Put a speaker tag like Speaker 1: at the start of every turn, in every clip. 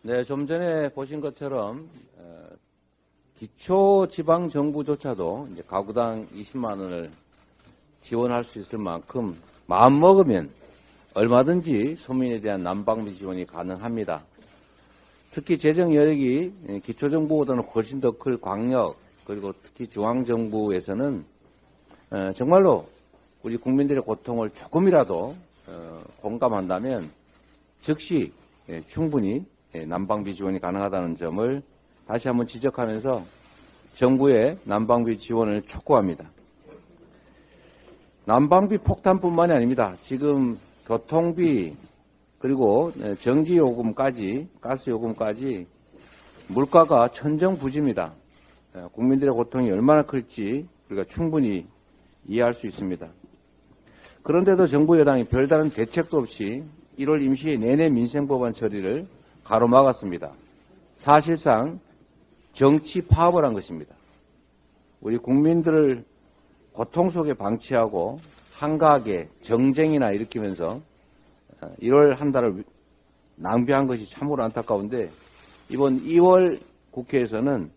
Speaker 1: 네, 좀 전에 보신 것처럼 기초지방정부조차도 이제 가구당 20만 원을 지원할 수 있을 만큼 마음 먹으면 얼마든지 서민에 대한 난방비 지원이 가능합니다. 특히 재정 여력이 기초정부보다는 훨씬 더 클 광역 그리고 특히 중앙정부에서는 정말로 우리 국민들의 고통을 조금이라도 공감한다면 즉시 충분히 난방비 지원이 가능하다는 점을 다시 한번 지적하면서 정부의 난방비 지원을 촉구합니다. 난방비 폭탄뿐만이 아닙니다. 지금 교통비 그리고 전기요금까지 가스요금까지 물가가 천정부지입니다. 국민들의 고통이 얼마나 클지 우리가 충분히 이해할 수 있습니다. 그런데도 정부 여당이 별다른 대책도 없이 1월 임시회 내내 민생법안 처리를 가로막았습니다. 사실상 정치 파업을 한 것입니다. 우리 국민들을 고통 속에 방치하고 한가하게 정쟁이나 일으키면서 1월 한 달을 낭비한 것이 참으로 안타까운데 이번 2월 국회에서는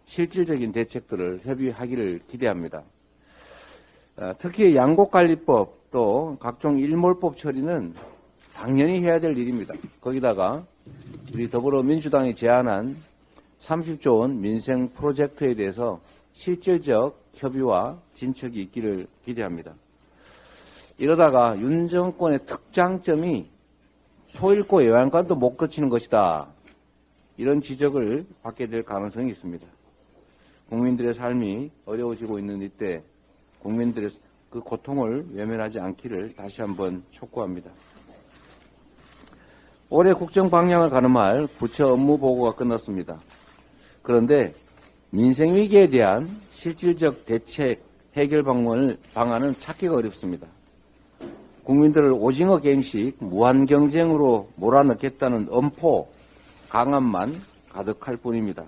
Speaker 1: 실질적인 대책들을 협의하기를 기대합니다. 특히 양곡관리법 또 각종 일몰법 처리는 당연히 해야 될 일입니다. 거기다가 우리 더불어민주당이 제안한 30조 원 민생 프로젝트에 대해서 실질적 협의와 진척이 있기를 기대합니다. 이러다가 윤 정권의 특장점이 소잃고 애완간도 못 거치는 것이다. 이런 지적을 받게 될 가능성이 있습니다. 국민들의 삶이 어려워지고 있는 이때 국민들의 그 고통을 외면하지 않기를 다시 한번 촉구합니다. 올해 국정 방향을 가늠할 부처 업무 보고가 끝났습니다. 그런데 민생 위기에 대한 실질적 대책 해결 방안은 찾기가 어렵습니다. 국민들을 오징어 게임식 무한 경쟁으로 몰아넣겠다는 엄포, 강압만 가득할 뿐입니다.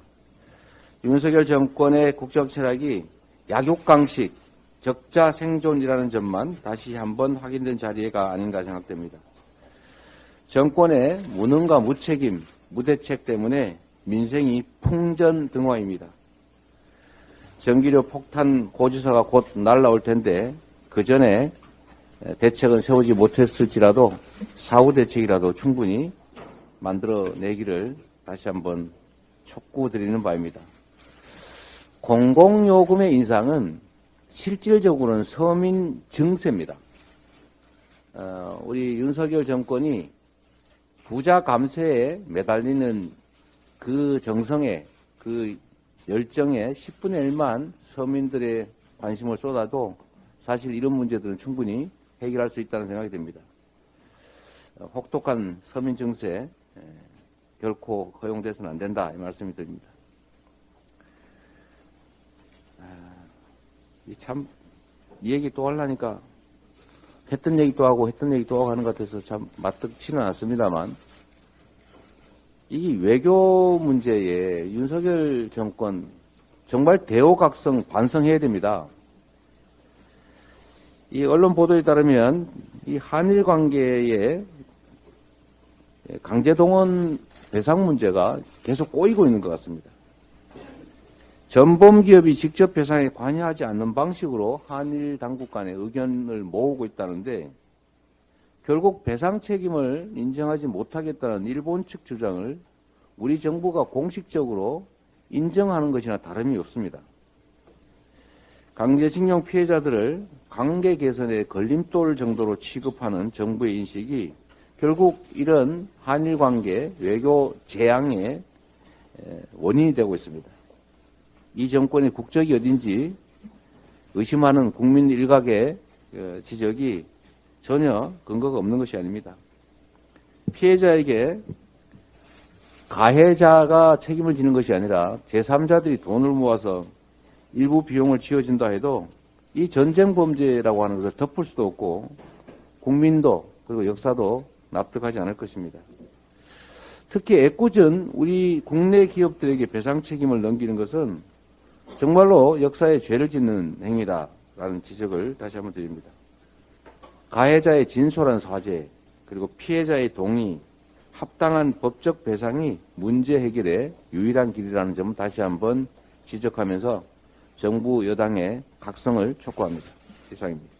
Speaker 1: 윤석열 정권의 국정 철학이 약육강식, 적자 생존이라는 점만 다시 한번 확인된 자리가 아닌가 생각됩니다. 정권의 무능과 무책임, 무대책 때문에 민생이 풍전등화입니다. 전기료 폭탄 고지서가 곧 날라올 텐데 그 전에 대책은 세우지 못했을지라도 사후 대책이라도 충분히 만들어내기를 다시 한번 촉구드리는 바입니다. 공공요금의 인상은 실질적으로는 서민 증세입니다. 우리 윤석열 정권이 부자 감세에 매달리는 그 정성에 그 열정에 10분의 1만 서민들의 관심을 쏟아도 사실 이런 문제들은 충분히 해결할 수 있다는 생각이 듭니다. 혹독한 서민 증세 결코 허용돼서는 안 된다 이 말씀이 드립니다. 참 이 얘기 또 하려니까 했던 얘기 또 하고 했던 얘기 또 하고 하는 것 같아서 참 맞득치는 않습니다만 이 외교 문제에 윤석열 정권 정말 대오각성 반성해야 됩니다. 이 언론 보도에 따르면 이 한일 관계에 강제동원 배상 문제가 계속 꼬이고 있는 것 같습니다. 전범기업이 직접 배상에 관여하지 않는 방식으로 한일 당국 간의 의견을 모으고 있다는데 결국 배상 책임을 인정하지 못하겠다는 일본 측 주장을 우리 정부가 공식적으로 인정하는 것이나 다름이 없습니다. 강제징용 피해자들을 관계 개선의 걸림돌 정도로 취급하는 정부의 인식이 결국 이런 한일 관계 외교 재앙의 원인이 되고 있습니다. 이 정권의 국적이 어딘지 의심하는 국민 일각의 지적이 전혀 근거가 없는 것이 아닙니다. 피해자에게 가해자가 책임을 지는 것이 아니라 제3자들이 돈을 모아서 일부 비용을 지어준다 해도 이 전쟁 범죄라고 하는 것을 덮을 수도 없고 국민도 그리고 역사도 납득하지 않을 것입니다. 특히 애꿎은 우리 국내 기업들에게 배상 책임을 넘기는 것은 정말로 역사에 죄를 짓는 행위다라는 지적을 다시 한번 드립니다. 가해자의 진솔한 사죄 그리고 피해자의 동의, 합당한 법적 배상이 문제 해결의 유일한 길이라는 점을 다시 한번 지적하면서 정부 여당의 각성을 촉구합니다. 이상입니다.